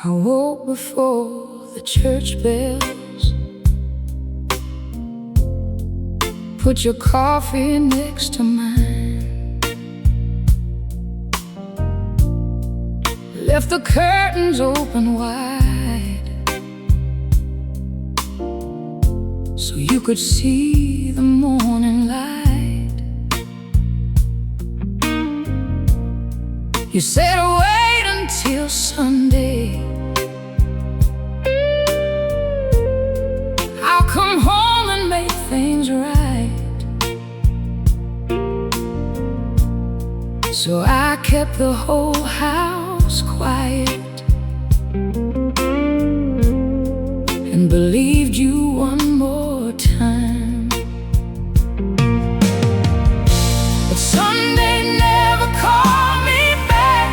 I woke before the church bells. Put your coffee next to mine. Left the curtains open wide so you could see the morning light. You said wait until Sunday. I'll come home and make things right. So I kept the whole house quiet and believed you one more time. But Sunday never called me back,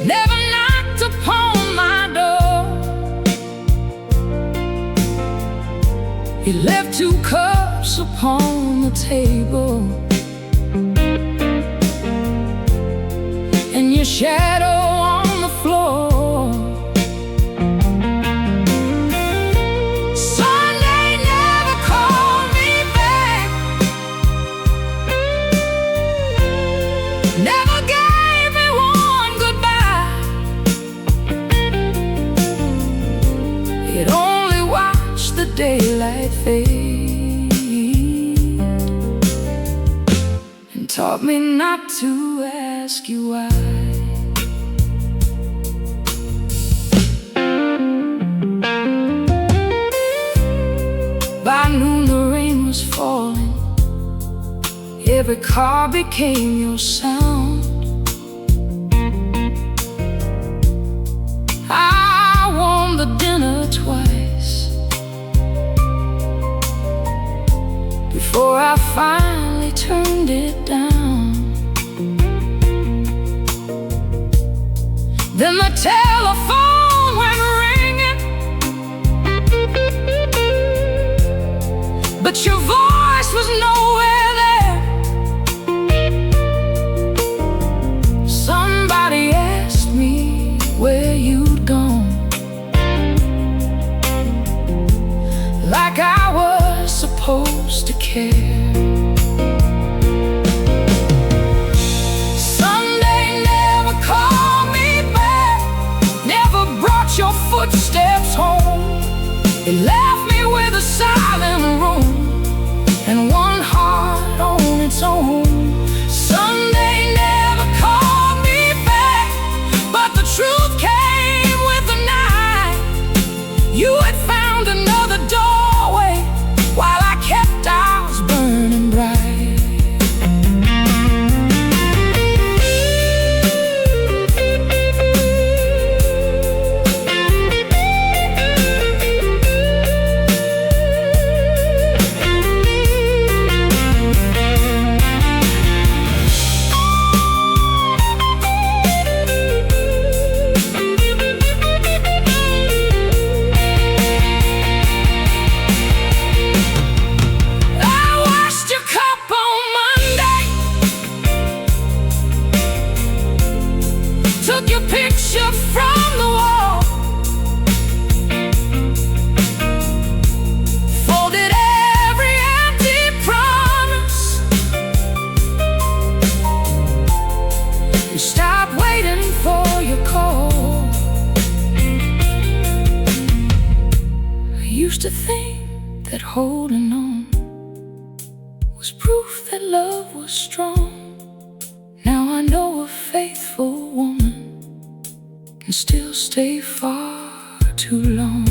never knocked upon my door. He left 2 cups upon the table and your shadow on the floor. Sunday never called me back, never gave me one goodbye. It only watched the daylight fade and taught me not to ask you why. By noon the rain was falling, every car became your sound. I warmed the dinner twice before I finally turned it down. Then the telephone went ringing, but your voice was nowhere there. Somebody asked me where you'd gone, like I was supposed to care. Sunday never called me back, never brought your footsteps home. It left me with a silent room and one heart on its own. Sunday never called me back, but the truth came with the night. You had found another doorway while I kept ours burning bright. Took your picture from the wall, folded every empty promise. You stopped waiting for your call. I used to think that holding on was proof that love was strong. Now I know a faithful woman can still stay far too long.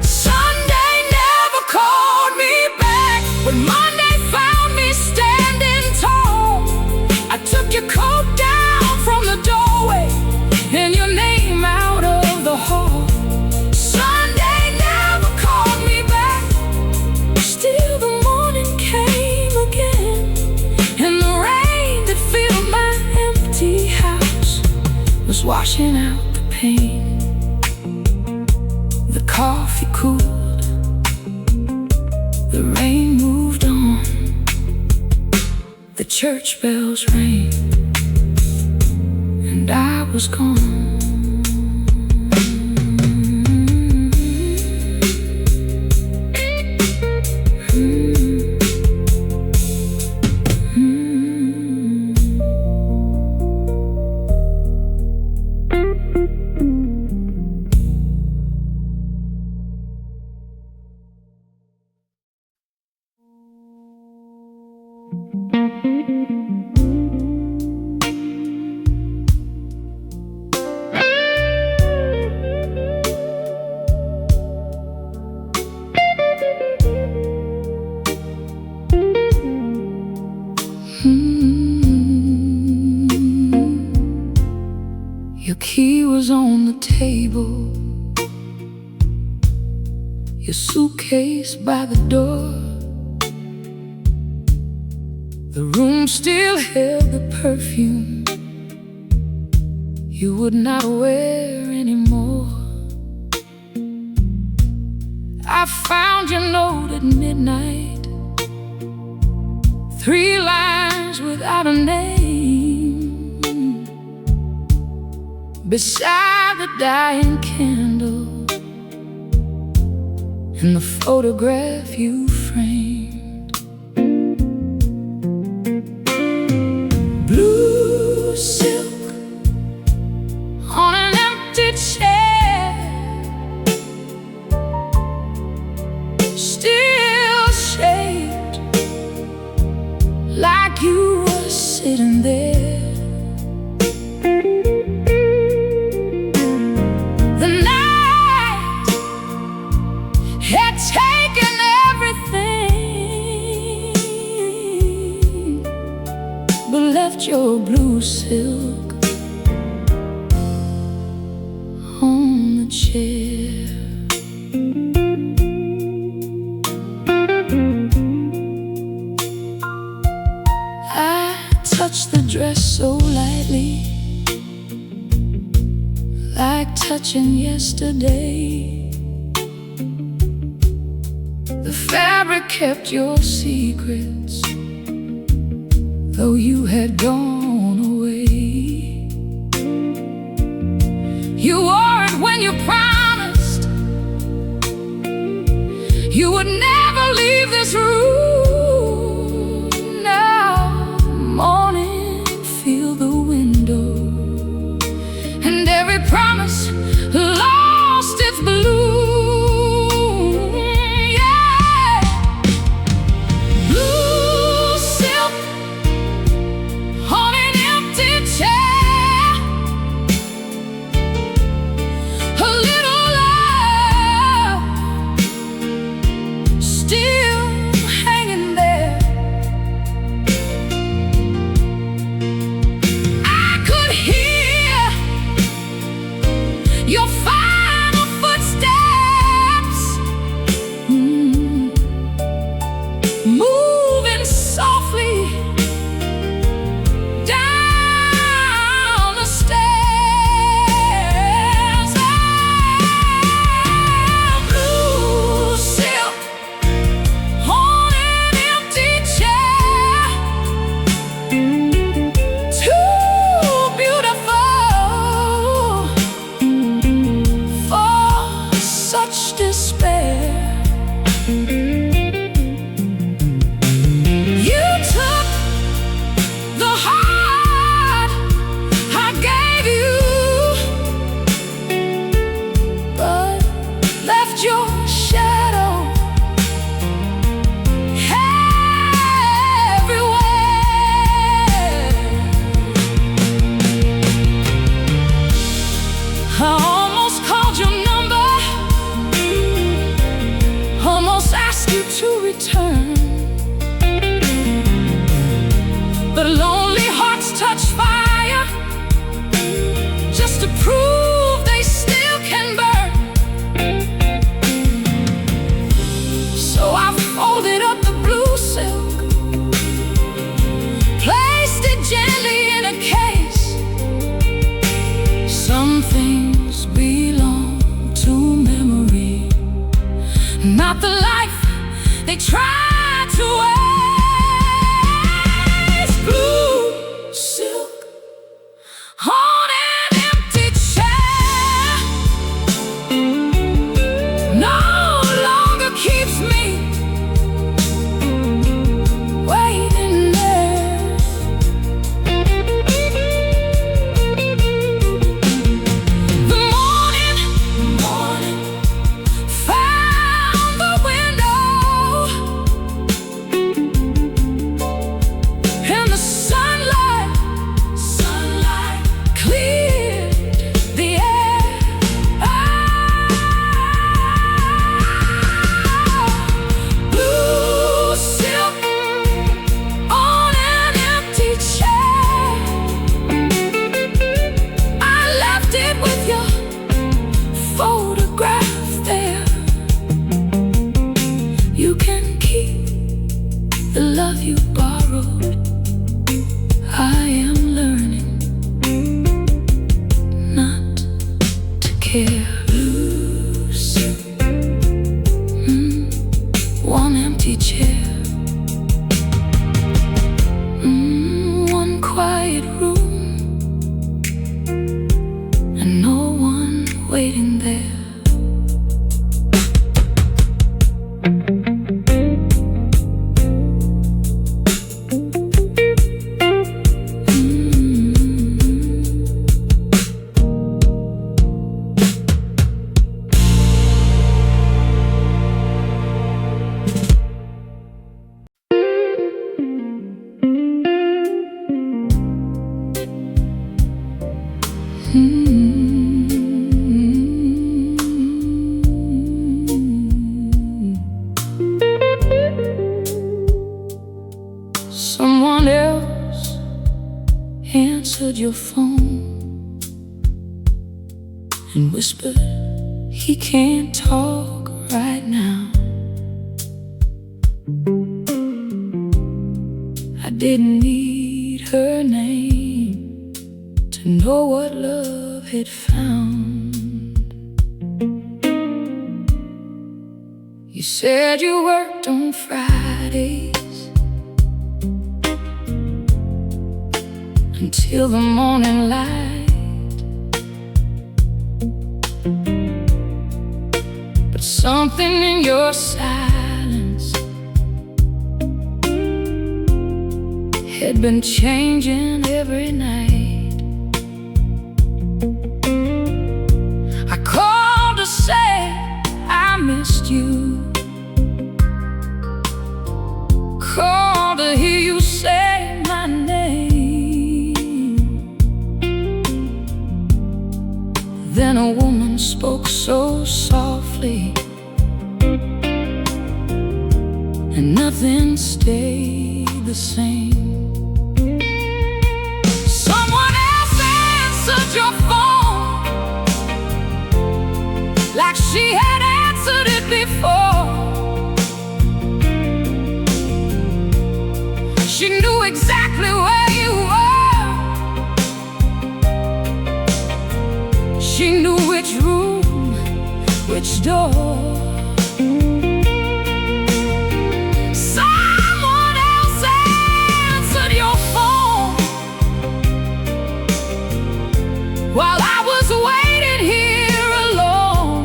Sunday never called me back, but Monday found me standing tall. I took your coat down from the doorway washing out the pain. The coffee cooled, the rain moved on, the church bells rang, and I was gone. Your key was on the table, your suitcase by the door. The room still held the perfume you would not wear anymore. I found your note at midnight, 3 lines without a name, beside the dying candle in the photograph you framed. Blue silk on an empty chair, still shaped like you were sitting there. The night had taken everything, but left your blue silk on the chair. I touched the dress so lightly, like touching yesterday. The fabric kept your secrets, though you had gone away. You wore it when you promised you would never leave this room. Now morning filled the window, and every promise lost its bloom. Yeah, blue silk on an empty chair, a little love still and no one waiting there. Someone else answered your phone and whispered, he can't talk right now. I didn't need her name to know what love had found. You said you worked on Fridays until the morning light, but something in your silence had been changing every night. I called to say I missed you, called to hear you say my name. Then a woman spoke so softly, and nothing stayed the same. Someone else answered your phone like she had answered it before. She knew exactly where you were. She knew which room, which door. Someone else answered your phone while I was waiting here alone.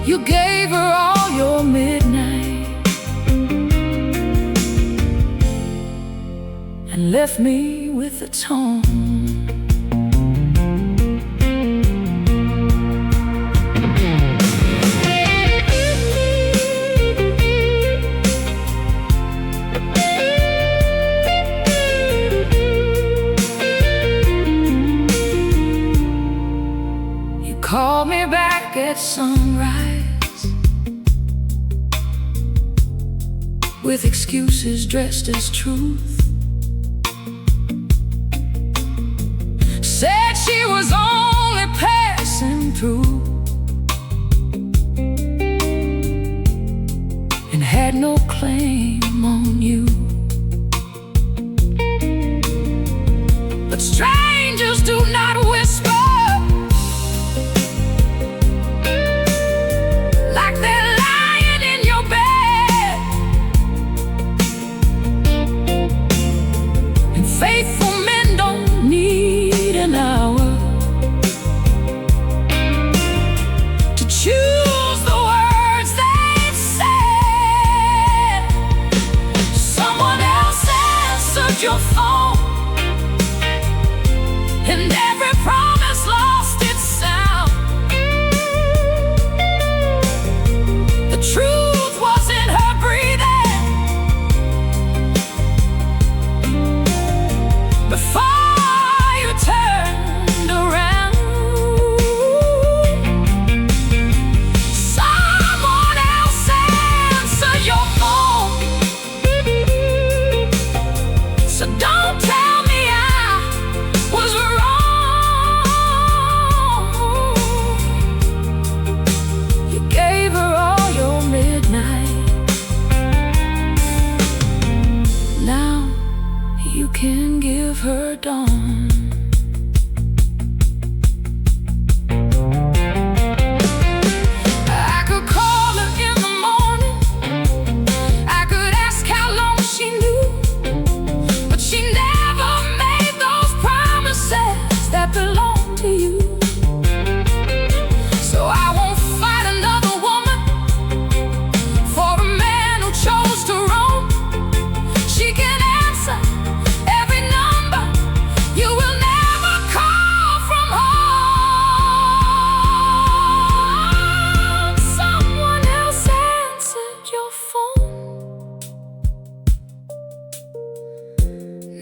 You gave her all your midnight and left me with a tone. You called me back at sunrise with excuses dressed as truth. Said she was only passing through and had no claim on you. But strangers do not whisper like they're lying in your bed. And faithful men don't need an hour to choose the words they've said. Someone else answered your phone, and every promise lost its sound. The truth was in her breathing before you turned around. Someone else answered your phone, so don't tell me I was wrong. You gave her all your midnight. Now you can give her dawn. I could call her in the morning, I could ask how long she knew, but she never made the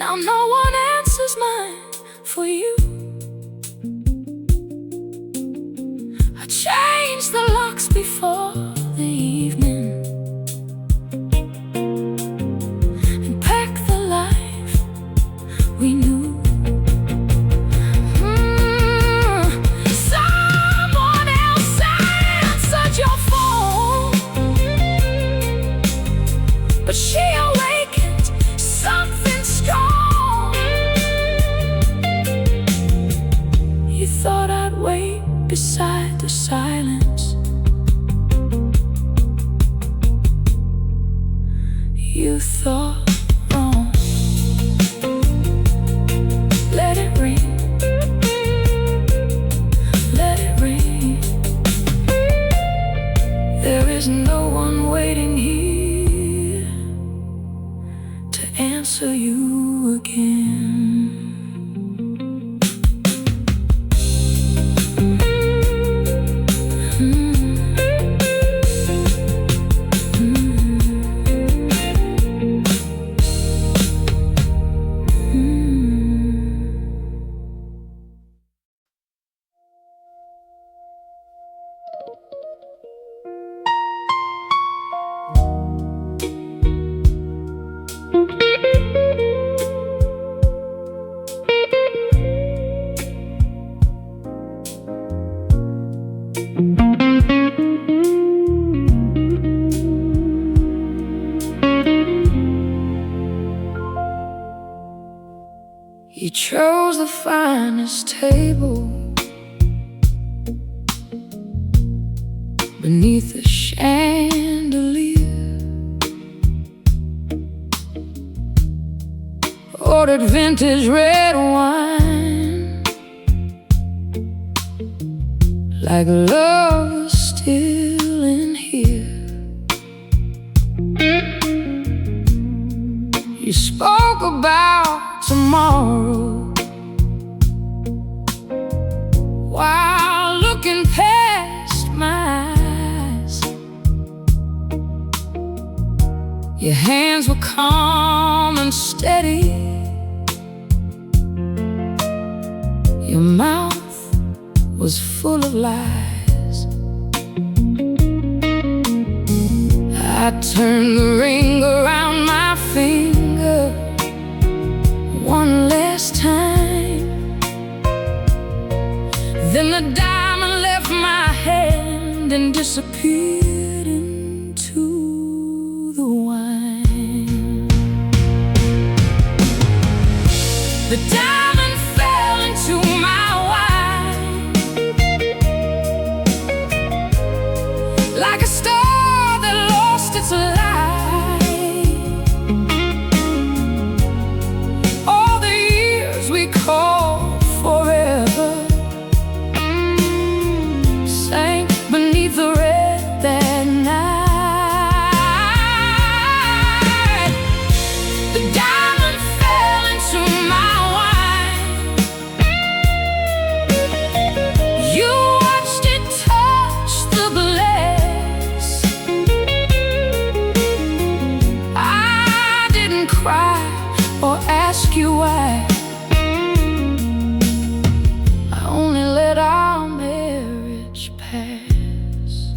Now no one answers mine for you. I changed the locks before the evening and packed the life we knew. Someone else answered your phone, but she awakened something strong. You thought I'd wait beside the silence. You thought wrong. Let it rain, let it rain. There is no one waiting here to answer you again. You chose the finest table beneath the chandelier, ordered vintage red wine like love was still in here. You spoke about tomorrow while looking past my eyes. Your hands were calm and steady. Your mouth was full of lies. I turned the ring around my finger one last time. Then the diamond left my hand and disappeared into the wine. The diamond fell into my wine like a star that lost its light. All the years we called forever sank beneath the red that night. The diamond fell into my wine. You watched it touch the glass. I didn't cry or ask you why. I only let our marriage pass.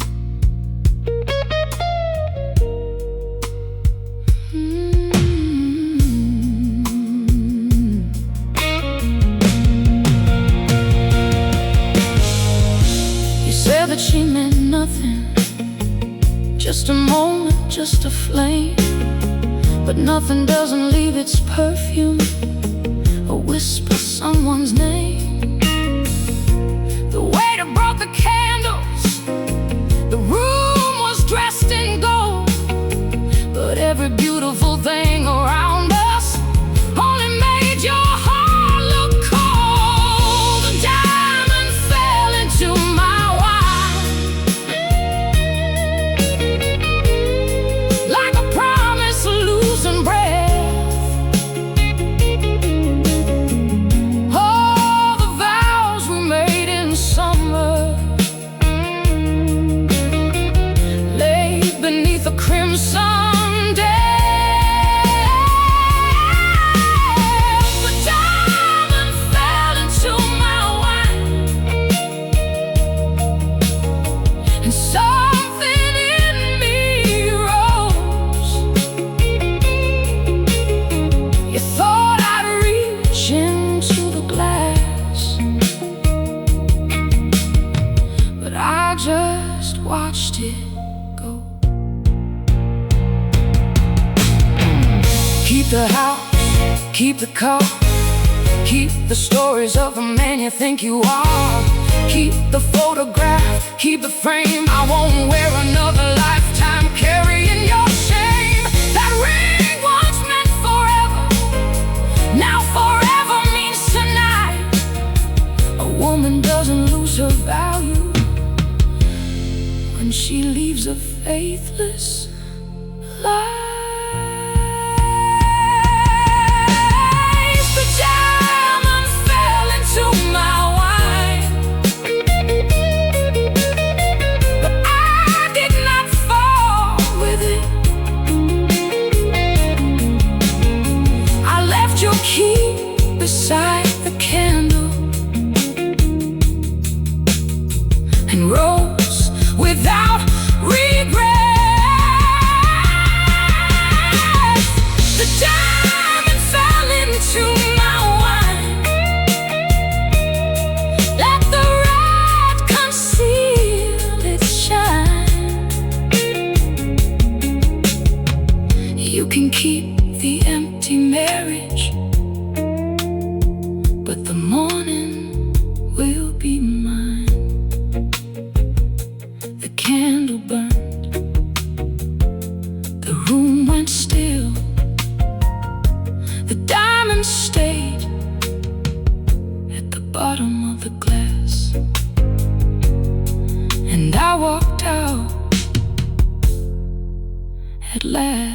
You said that she meant nothing, just a moment, just a flame. But nothing doesn't leave its perfume or whisper someone's name. The waiter brought the candles, the room was dressed in gold, but every beautiful thing around us only made your heart look cold. The diamond fell into my wine like a promise losing breath. Oh, house, keep the car, keep the stories of the man you think you are. Keep the photograph, keep the frame. I won't wear another lifetime carrying your shame. That ring once meant forever, now forever means tonight. A woman doesn't lose her value when she leaves a faithless life. The diamond fell into my wine, but I did not fall with it. I left your key beside the candle and rose without regret. The diamond fell into my wine. Let the red conceal its shine. You can keep the empty marriage, but the morning will be mine. The candle burned, the room went still. The diamond stayed at the bottom of the glass, and I walked out at last.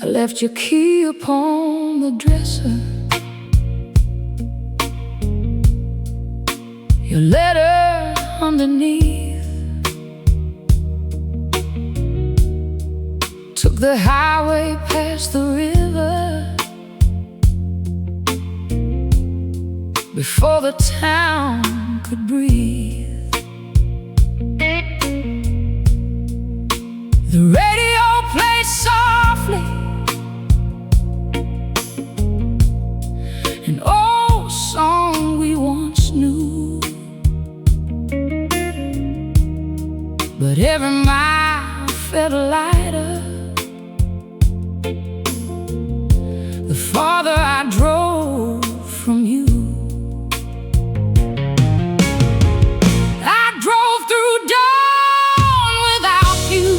I left your key upon the dresser, your letter underneath. Took the highway past the river before the town could breathe. The radio played softly, an old song we once knew, but every mile felt lighter the farther I drove from you. I drove through dawn without you,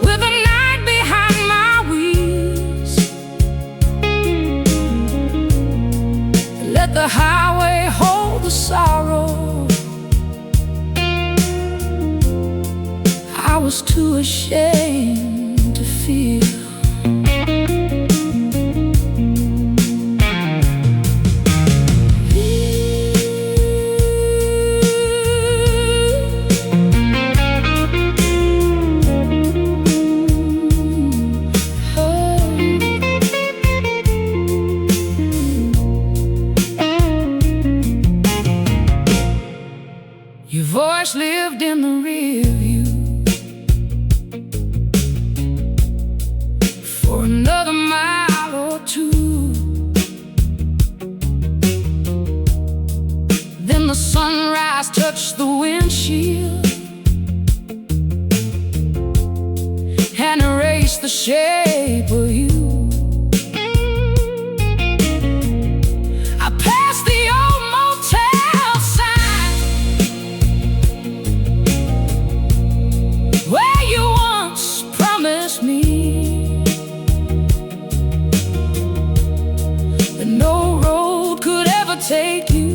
with the night behind my wheels. Let the highway hold the sorrow I was too ashamed to feel. Your voice lived in the rear view for another mile or two. Then the sunrise touched the windshield and erased the shape of you. I passed the old motel sign where you once promised me that no road could ever take you.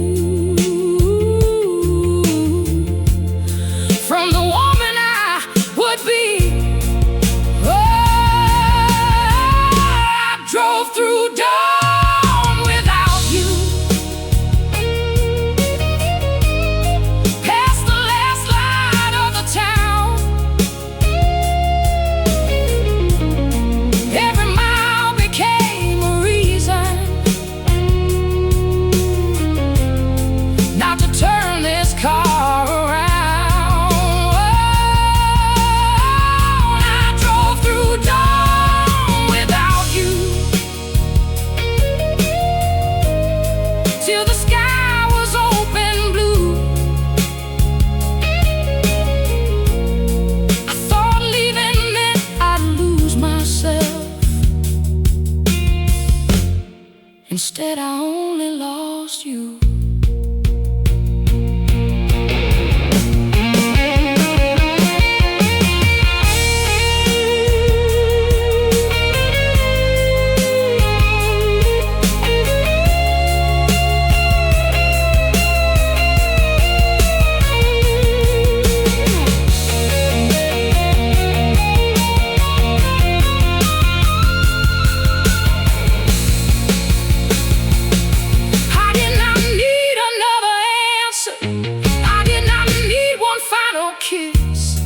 final kiss.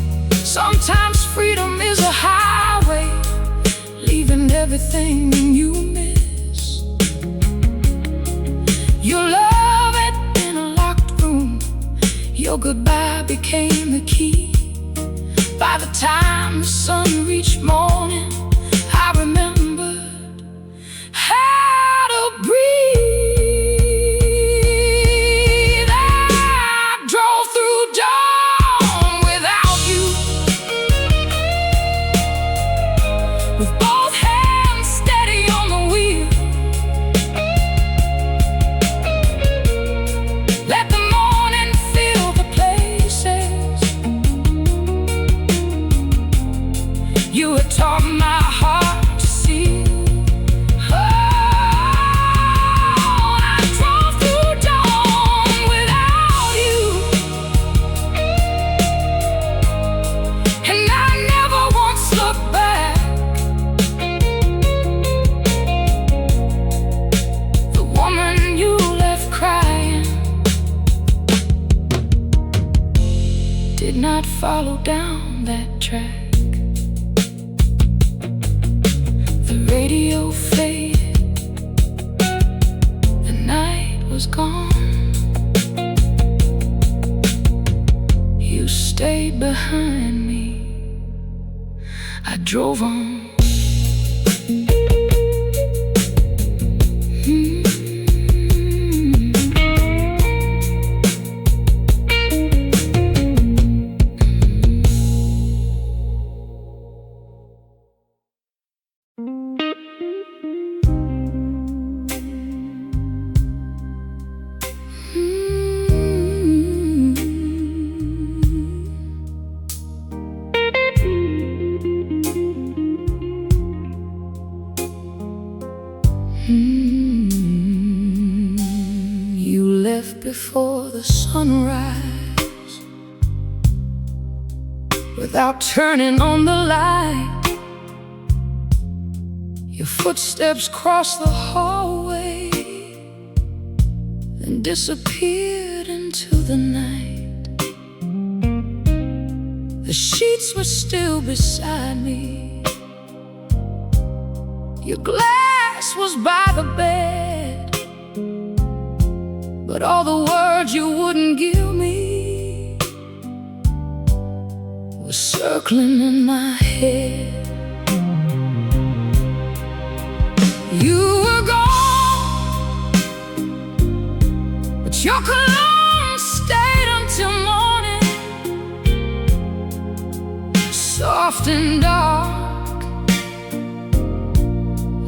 Sometimes freedom is a highway, leaving everything you miss. Your love had in a locked room, your goodbye became the key. By the time the sun reached morning, I remembered how to breathe. I drove through dawn without you, with both hands steady on the wheel. Let the morning fill the places you had taught my heart to see. Oh, I drove through dawn without you, and I never once looked back. The woman you left crying did not follow down that track. The radio faded, the night was gone. You stayed behind me, I drove on. You left before the sunrise, without turning on the light. Your footsteps crossed the hallway, then disappeared into the night. The sheets were still beside me, your glass was by the bed, but all the words you wouldn't give me were circling in my head. You were gone, but your cologne stayed until morning, soft and dark,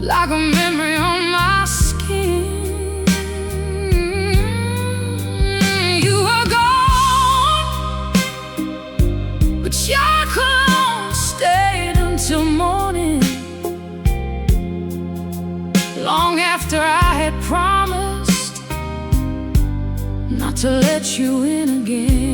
like a memory on my skin. You were gone, but your cologne stayed until morning, long after I had promised not to let you in again.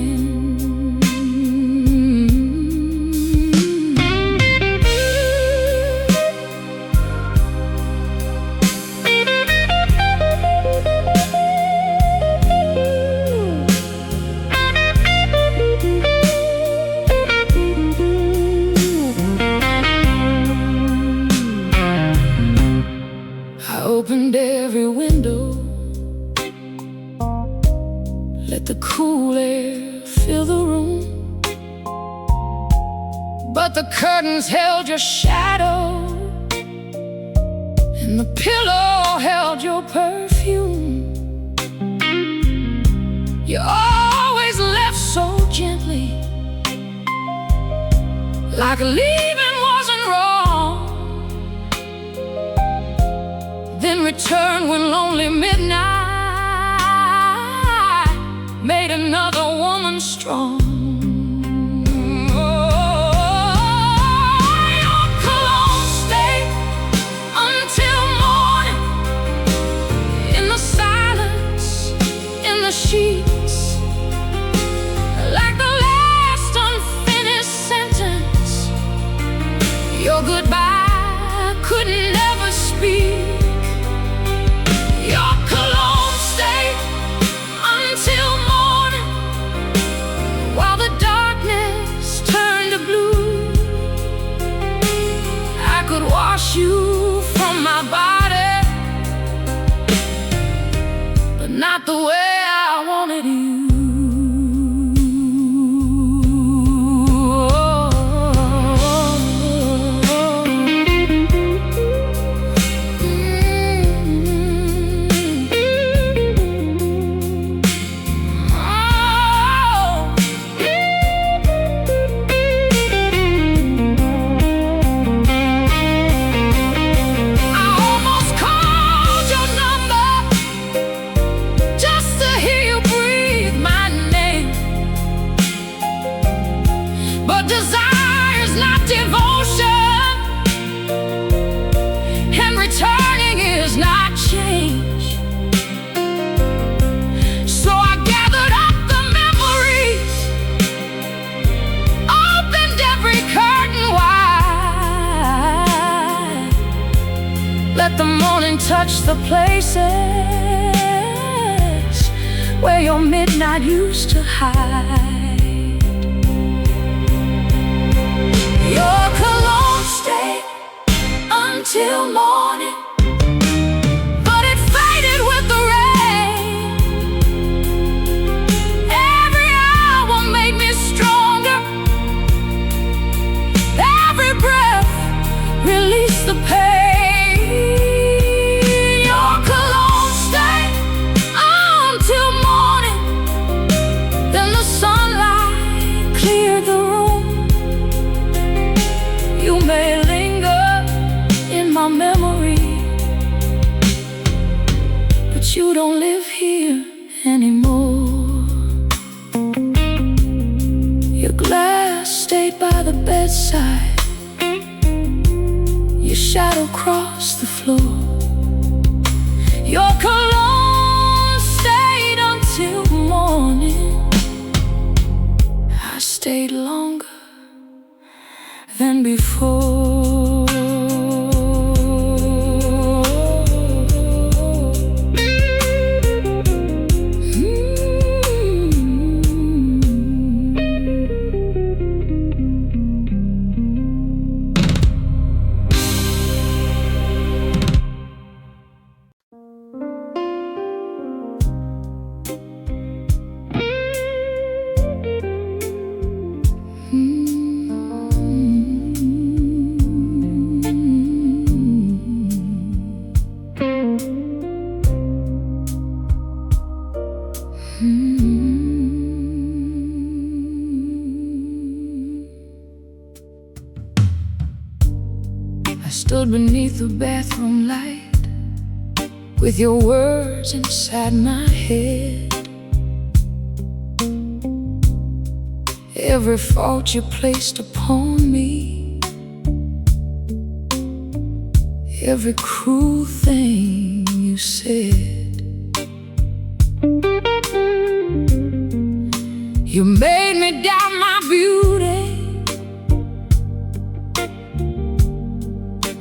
I opened every window, let the cool air fill the room, but the curtains held your shadow, and the pillow held your perfume. You always left so gently, like leaving wasn't wrong, then return when lonely midnight made another woman strong. Your cologne stayed until morning, in the silence, in the sheets, like the last unfinished sentence your goodbye could never speak. Your cologne stayed until morning, while but desire's not devotion, and returning is not change. So I gathered up the memories, opened every curtain wide, let the morning touch the places where your midnight used to hide. Your cologne stayed until morning, but it faded with the rain. Every hour made me stronger, every breath released the pain. May linger in my memory, but you don't live here anymore. Your glass stayed by the bedside, your shadow crossed the floor. Your cologne stayed until morning. I stayed longer than before. I stood beneath the bathroom light with your words inside my head. Every fault you placed upon me, every cruel thing you said. You made me doubt my beauty,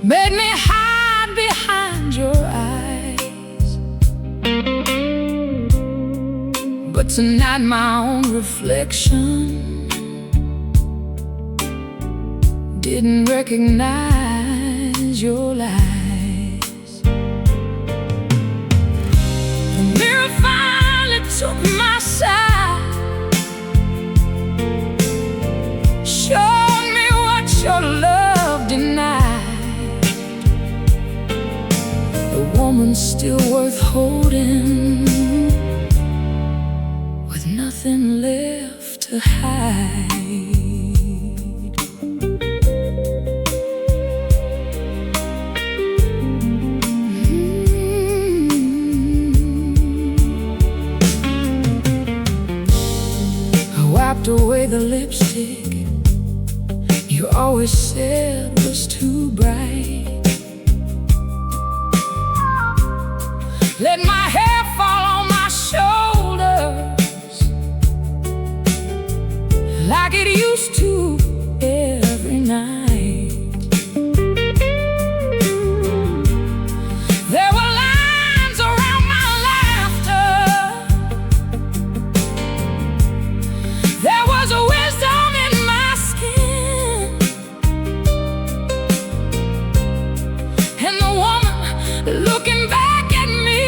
made me hide behind your eyes. But tonight my own reflection didn't recognize your lies. The mirror finally took my side, showed me what your love denied. A woman still worth holding, with nothing left to hide. Wiped away the lipstick you always said was too bright. Let my hair fall on my shoulders like it used to every night. There were lines around my laughter, there was a wisdom in my skin, and the woman looking back at me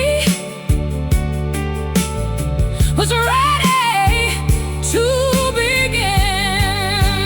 was ready to begin.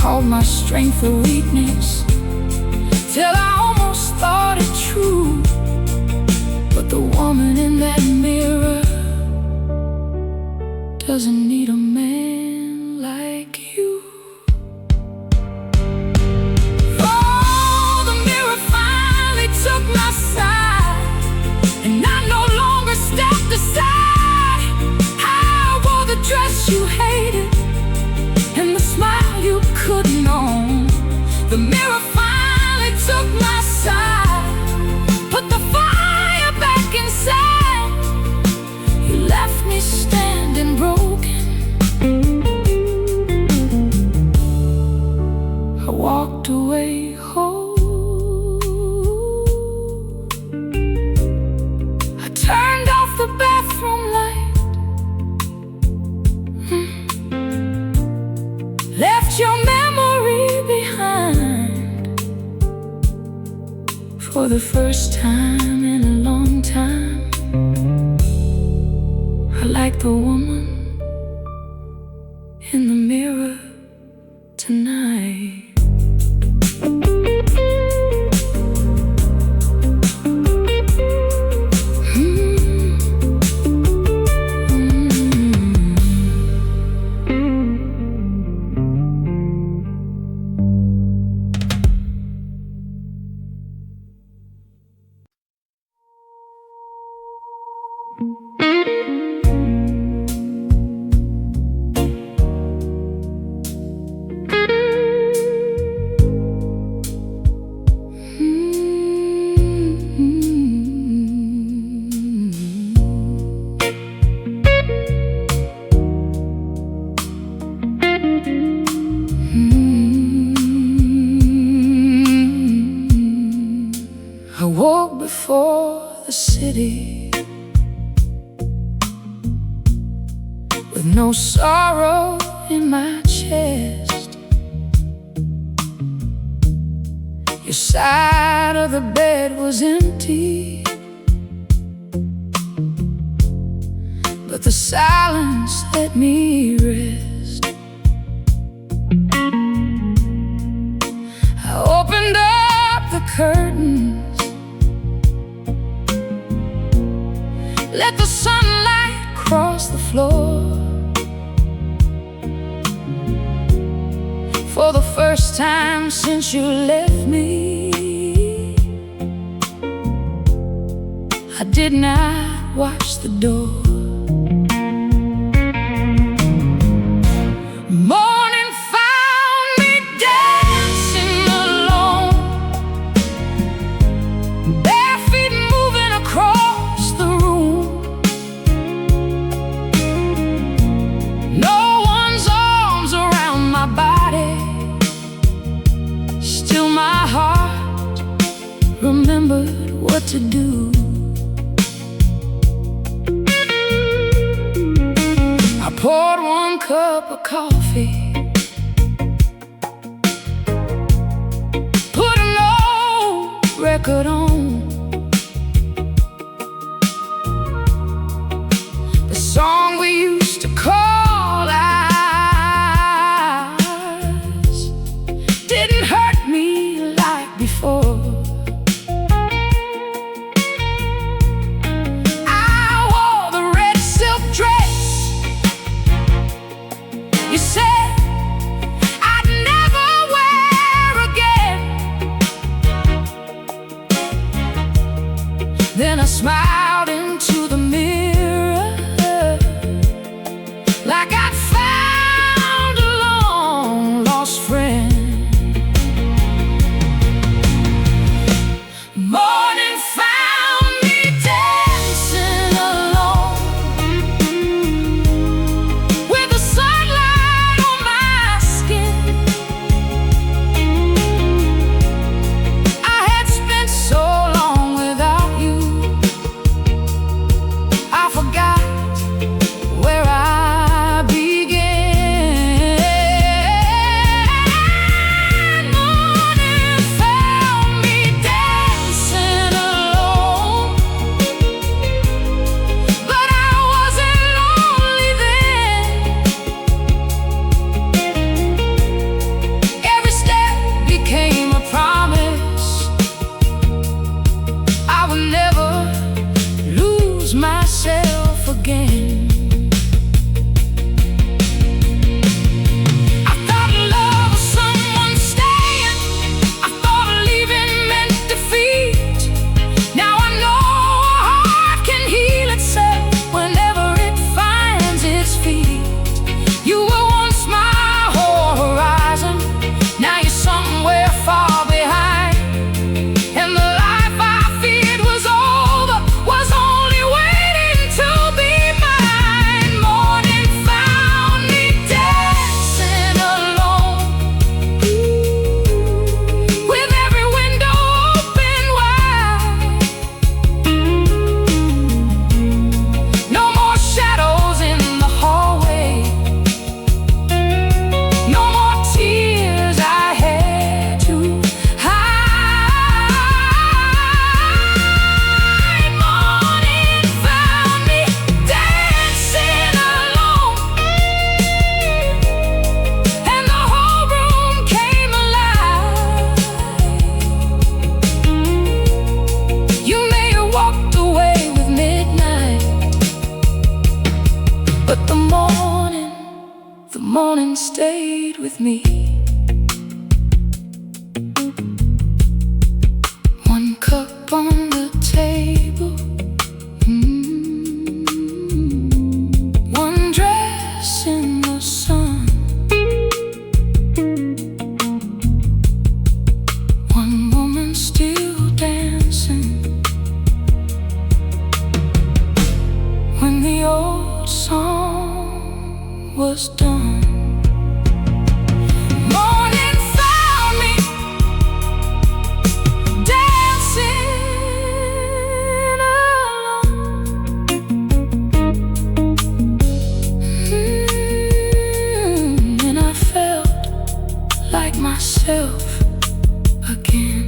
called my strength a weakness, till I almost thought it true. But the woman in that mirror doesn't need a man like you. Oh, the mirror finally took my side, and I no longer stepped aside. I wore the dress you hated and the smile you couldn't own. The mirror finally took my side, put the fire back inside. You left me standing broken. I walked away whole. I turned off the bathroom light, left your memory behind. For the first time in a long time, I like the woman in the mirror tonight. I woke before the city with no sorrow in my chest. Your side of the bed was empty, but the silence let me rest. I opened up the curtains, let the sunlight cross the floor. For the first time since you left me, I did not watch the door. Morning found me dancing alone, bare feet moving across the room. No one's arms around my body, still my heart remembered what to do. I poured one cup of coffee, put an old record on, the song we used to call ours. Didn't hurt me like before. You said I'd never wear again. me. One cup on the table, one dress in the sun, one woman still dancing. When the old song was done, morning found me dancing alone. And I felt like myself again.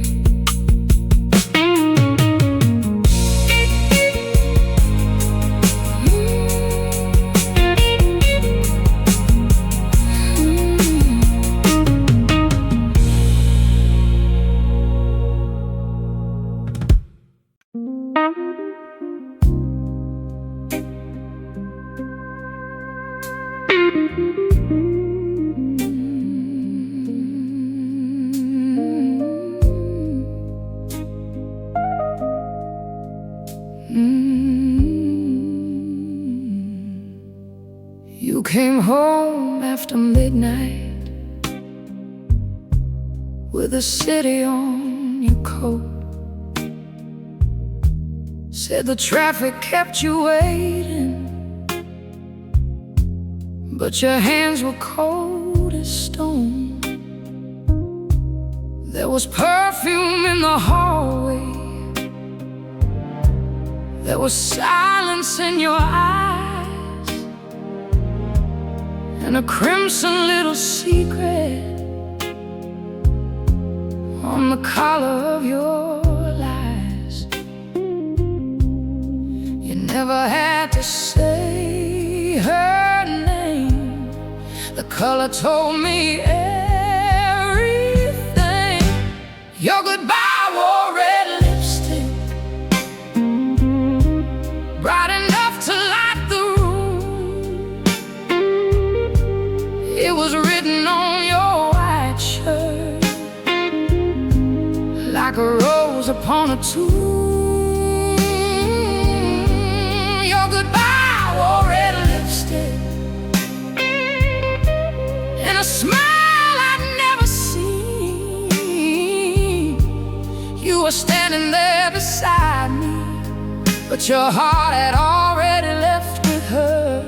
You came home after midnight with a city on your coat. Said the traffic kept you waiting, but your hands were cold as stone. There was perfume in the hallway, there was silence in your eyes, and a crimson little secret on the collar of your lies. You never had to say her name, the color told me everything. Your goodbye wore red lipstick, bright enough to light the room. It was written on your white shirt like a rose upon a tomb. Your goodbye wore red lipstick and a smile I'd never seen. You were standing there beside me, but your heart had already left with her,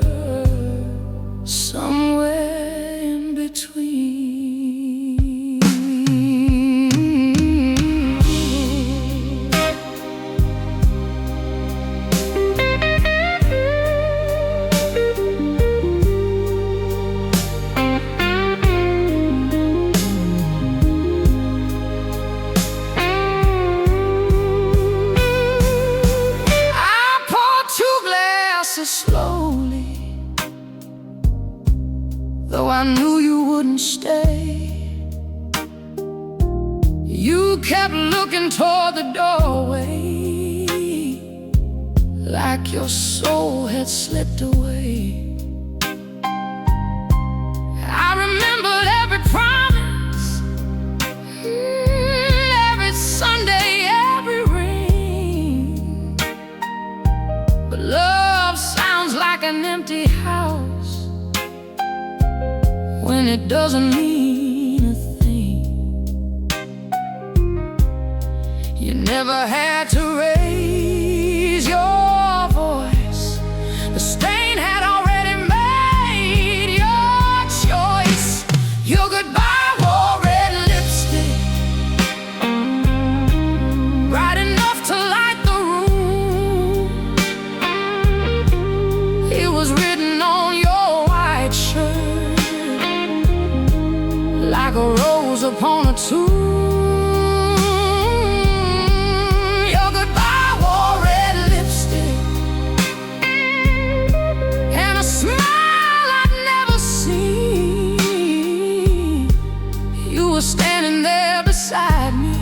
somewhere in between. Slowly, though I knew you wouldn't stay. You kept looking toward the doorway, like your soul had slipped away. I remembered every promise, every Sunday, every ring. But love sounds like an empty house when it doesn't mean a thing. You never had to raise your voice, the stain had already made your choice. Your goodbye wore red lipstick, bright enough to light the room. It was written on your white shirt like a rose upon a tomb. Your goodbye wore red lipstick and a smile I'd never seen. You were standing there beside me,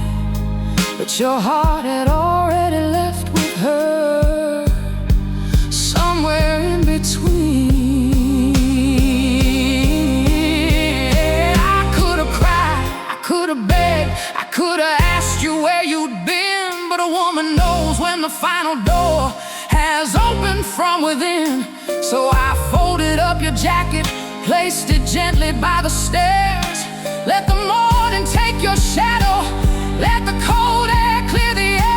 but your heart had already left with her, somewhere in between. I woman knows when the final door has opened from within. So I folded up your jacket, placed it gently by the stairs. Let the morning take your shadow, let the cold air clear the air.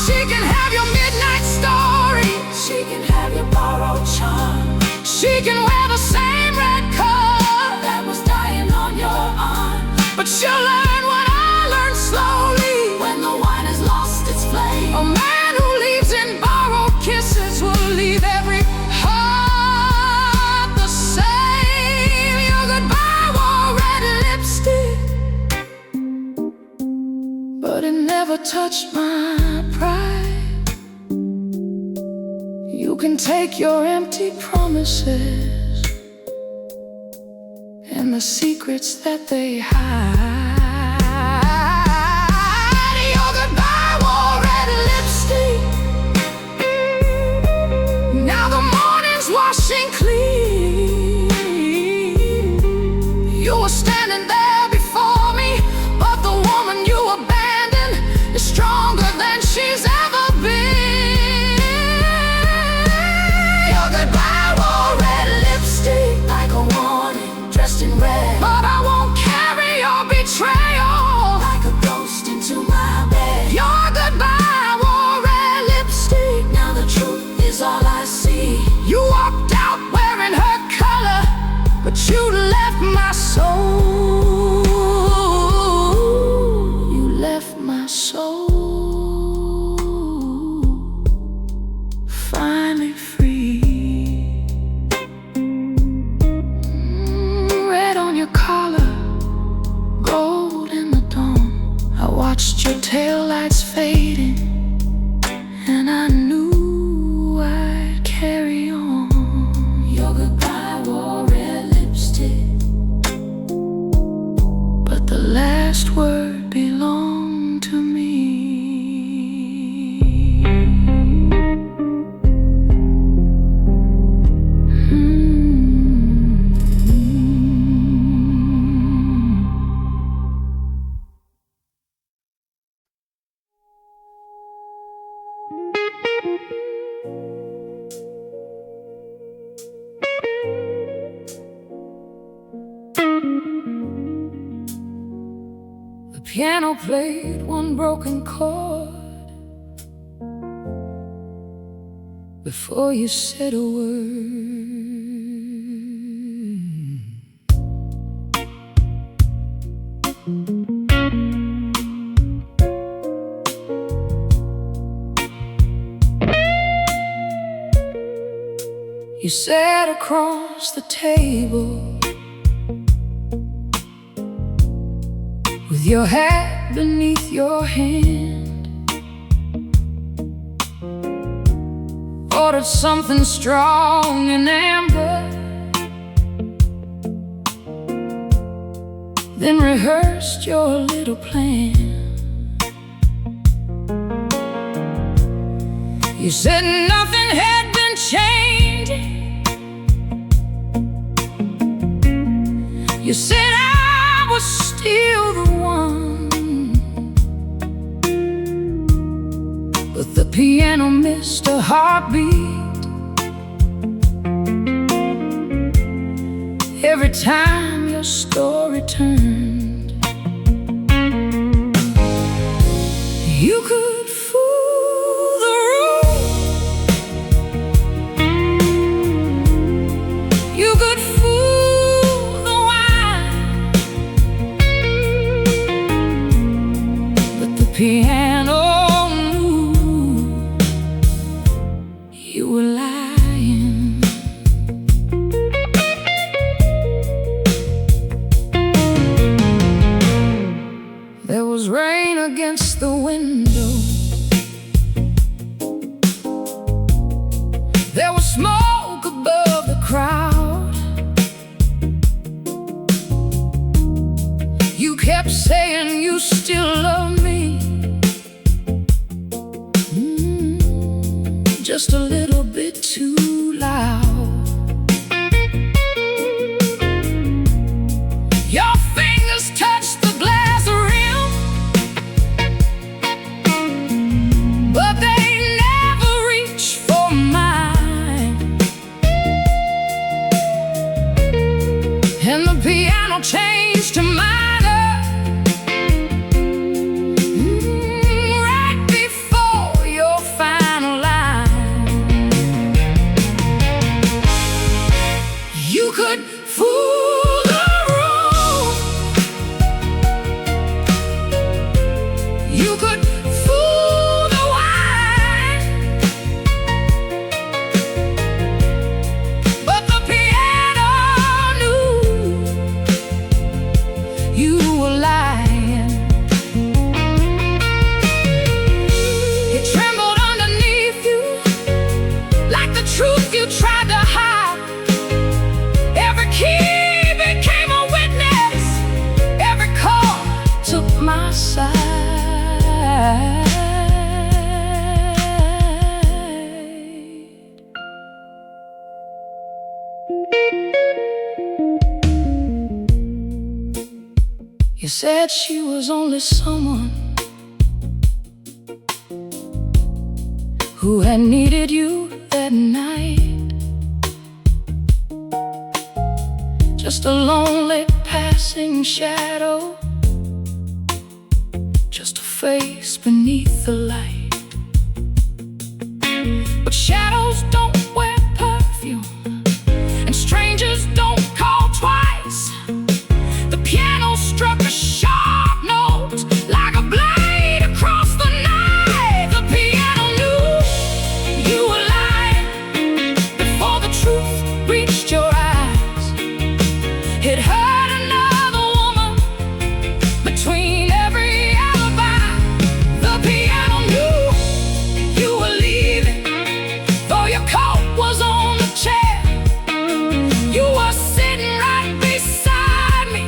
She can have your midnight story, she can have your borrowed charm. She can wear the same red cup that was dying on your arm. But she'll learn what I learned slowly, when the wine has lost its flame. A man who leaves in borrowed kisses will leave every heart the same. Your goodbye wore red lipstick, but it never touched my pride. You can take your empty promises and the secrets that they hide. Your goodbye wore red lipstick, now the morning's washing clean. You were standing there before me, but the woman you abandoned is stronger than she's ever been. In red, but I won't carry your betrayal like a ghost into my bed. Your goodbye wore red lipstick, now the truth is all I see. You walked out wearing her color, but you left my soul. You left my soul finally free. Collar, gold in the dawn. I watched your taillights fading, and I knew I'd carry on. Your goodbye wore red lipstick, but the last word belonged to me. The piano played one broken chord before you said a word. You sat across the table with your hat beneath your hand, ordered something strong and amber, then rehearsed your little plan. You said nothing had been changing. You said I was still the one, but the piano missed a heartbeat every time your story turned. You could fool the room, you could fool the wine, but the piano knew you were lying. There was rain against the window, there was smoke above the crowd. You kept saying you still love me, just a little bit too loud. Your fingers touched the glass rim, piano changed to minor, right before your final line. You could fool the room, you could fool the wine, but the piano knew you were lying. It trembled underneath you like the truth you tried to hide. Every key became a witness, every chord took my side. You said she was only someone who had needed you that night, just a lonely passing shadow, just a face beneath the light. But shadows don't wear perfume, and strangers don't call twice. The piano struck a sharp note like a blade across the night. The piano knew you were lying before the truth reached your eyes. It hurt another woman between every alibi. The piano knew you were leaving, though your coat was on the chair. You were sitting right beside me,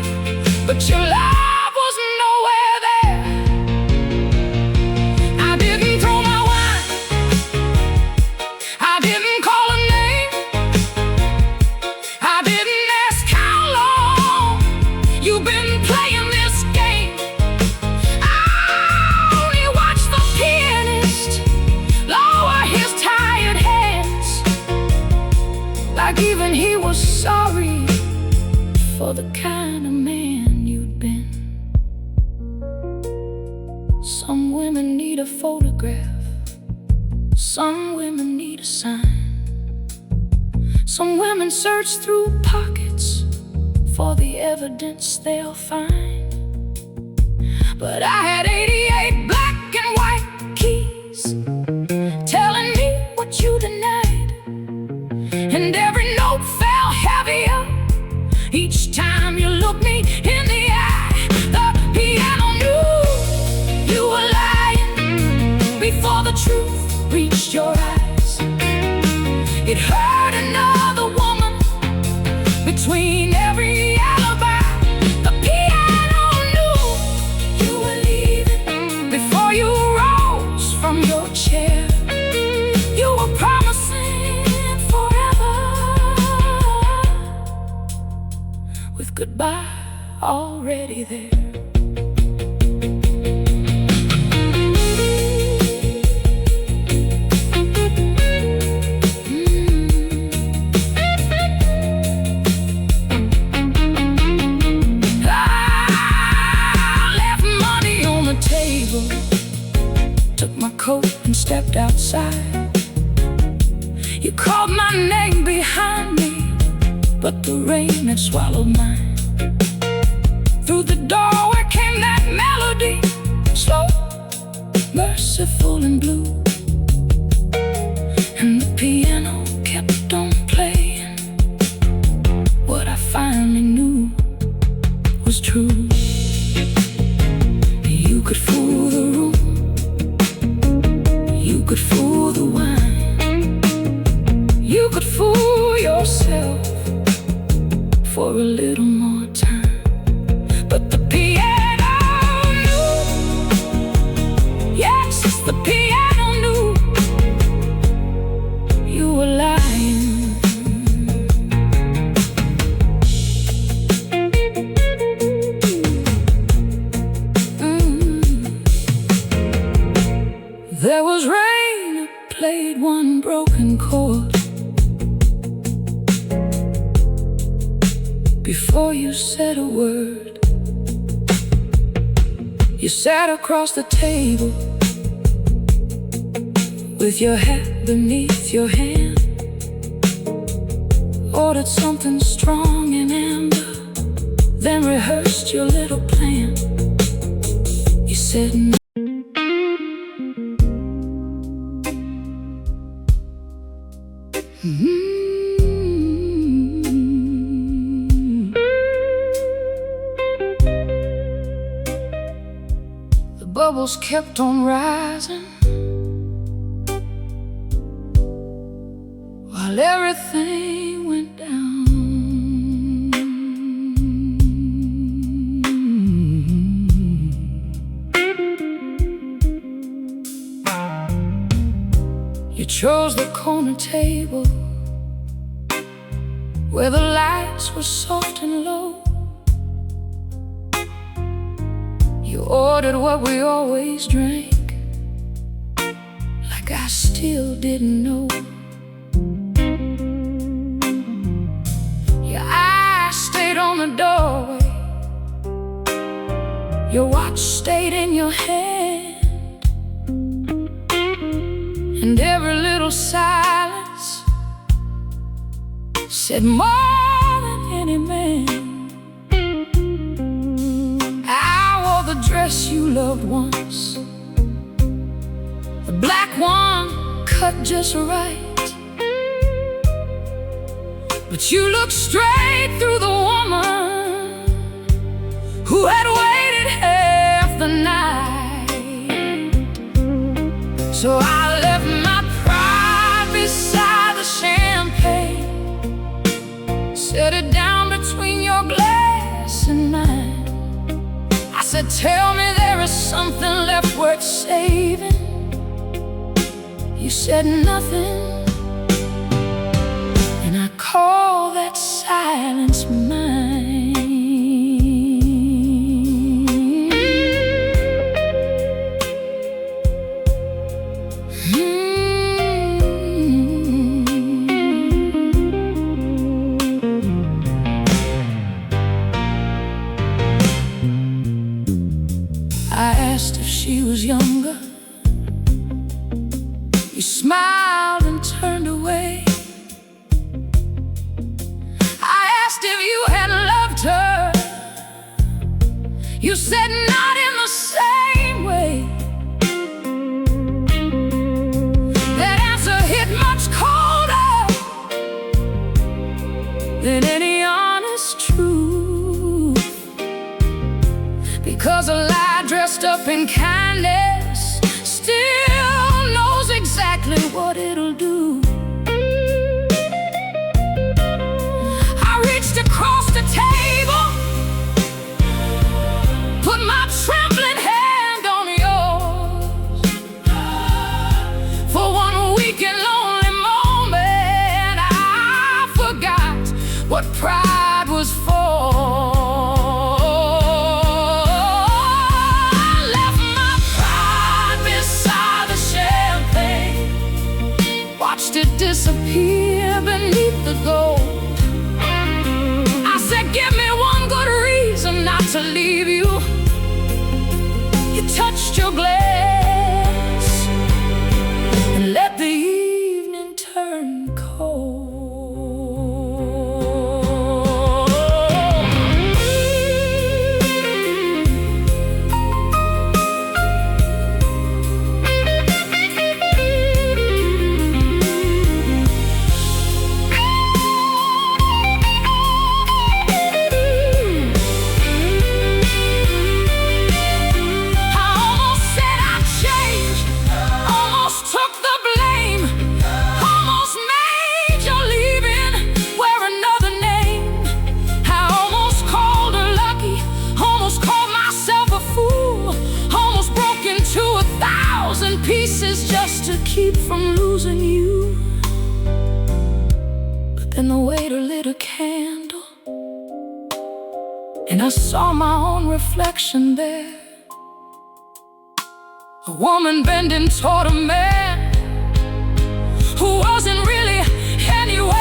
but your love was nowhere there. I didn't throw my wine, I didn't call her name, I didn't ask how long you've been playing this game. I only watched the pianist lower his tired hands, like even he was sorry for the kind of man you'd been. Some women need a photograph, some women need a sign, some women search through pockets for the evidence they'll find. But I had 88 black and white keys telling me what you denied, and every note fell heavier each time you looked me in the eye. The piano knew you were lying before the truth reached your eyes. It hurt another woman between every alibi. The piano knew you were leaving before you rose from your chair. You were promising forever, with goodbye already there. I left money on the table, took my coat and stepped outside. You called my name behind me, but the rain had swallowed mine. Through the doorway came that melody, slow, merciful and blue, and the piano kept on playing. What I finally knew was true. You could fool the room, you could fool the wine, you could fool yourself for a little more time. But the piano knew, yes, the piano knew you were lying. There was rain, it played one broken chord before said a word. You sat across the table with your hat beneath your hand, ordered something strong and amber, then rehearsed your little plan. You said no. The bubbles kept on rising while everything went down. You chose the corner table where the lights were soft and low. You ordered what we always drank, like I still didn't know. Your eyes stayed on the doorway, your watch stayed in your hand, and every little silence said more than any man. I wore the dress you loved once, the black one cut just right, but you looked straight through the woman who had waited half the night. So I left my pride beside the champagne, set it down between your glass and mine. I said, tell me there is something left worth saving. You said nothing, and I call that silence mine. I asked if she was younger. You smiled and turned away. I asked if you had loved her. You said not in the same way. That answer hit much colder than any honest truth, because a lie dressed up in kindness still knows exactly what it'll do. I reached across the table, put my trembling hand on yours. For one weak and lonely moment, I forgot what pride was for. It disappear beneath the gold. I said, give me one good reason not to leave you. You touched your glass and let the evening turn cold. Pieces just to keep from losing you. But then the waiter lit a candle, and I saw my own reflection there. A woman bending toward a man who wasn't really anywhere.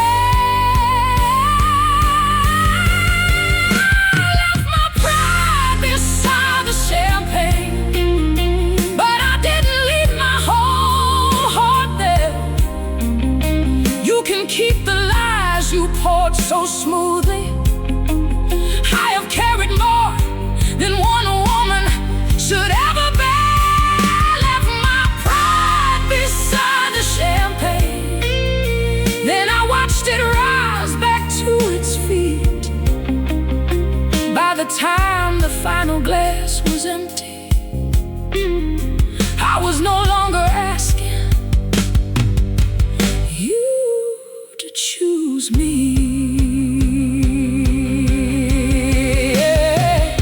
time the final glass was empty, I was no longer asking you to choose me. Yeah.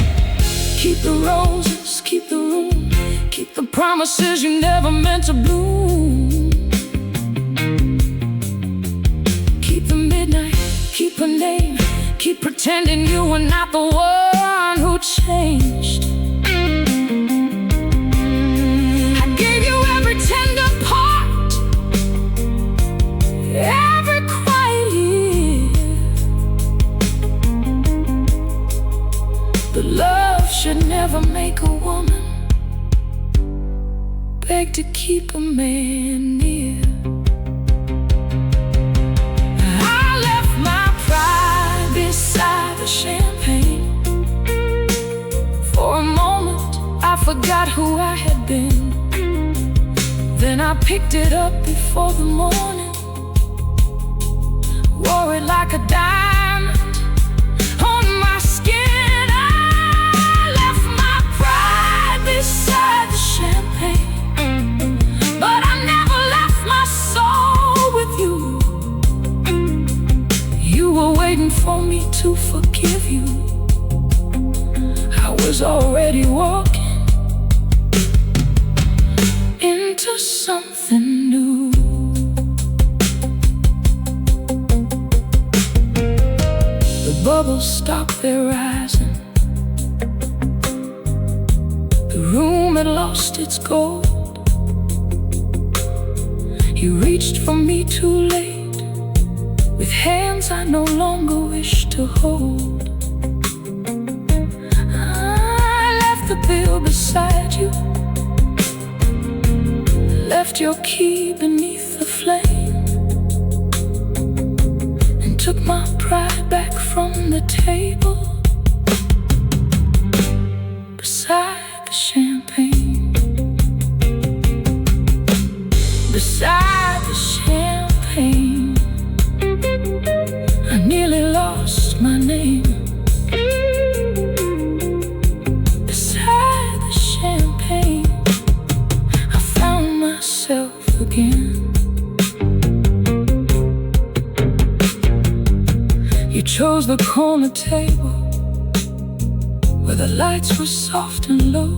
Keep the roses, keep the room, keep the promises you never meant to bloom. Keep the midnight, keep her name, keep pretending you were not the one who changed. I gave you every tender part, every quiet year, but love should never make a woman beg to keep a man near. I left my pride beside the champagne. For a moment I forgot who I had been. Then I picked it up before the morning, wore it like a diamond on my skin. I left my pride beside the champagne, but I never left my soul with you. You were waiting for me to forgive you. I was already walking into something new. The bubbles stopped their rising. The room had lost its gold. You reached for me too late, with hands I no longer wish to hold. I left the bill beside you, left your key beneath the flame, and took my pride back from the table beside the champagne. Beside the champagne, I nearly lost my name. Beside the champagne, I found myself again. You chose the corner table where the lights were soft and low.